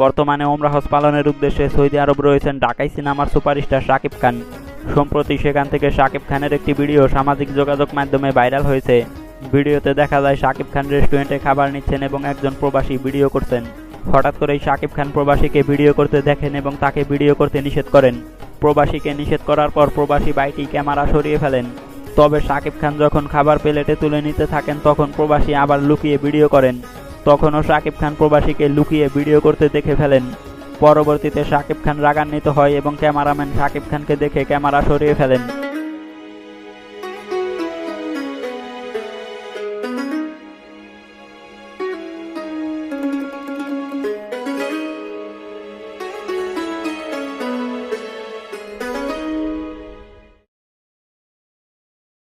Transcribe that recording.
বর্তমানে ওমরা হজ পালনের উদ্দেশ্যে সৌদি আরব রয়েছেন ঢাকাই সিনেমার সুপারস্টার শাকিব খান। সম্প্রতি সেখান থেকে শাকিব খানের একটি ভিডিও সামাজিক যোগাযোগ মাধ্যমে ভাইরাল হয়েছে। ভিডিওতে দেখা যায় শাকিব খান রেস্টুরেন্টে খাবার নিচ্ছেন এবং একজন প্রবাসী ভিডিও করছেন। হঠাৎ করেই শাকিব খান প্রবাসীকে ভিডিও করতে দেখেন এবং তাকে ভিডিও করতে নিষেধ করেন। প্রবাসীকে নিষেধ করার পর প্রবাসী ভাইটি ক্যামেরা সরিয়ে ফেলেন। তবে শাকিব খান যখন খাবার প্লেটে তুলে নিতে থাকেন তখন প্রবাসী আবার লুকিয়ে ভিডিও করেন। তখনও শাকিব খান প্রবাসীকে লুকিয়ে ভিডিও করতে দেখে ফেলেন। পরবর্তীতে শাকিব খান রাগান্বিত হয় এবং ক্যামেরাম্যান শাকিব খানকে দেখে ক্যামেরা সরিয়ে ফেলেন।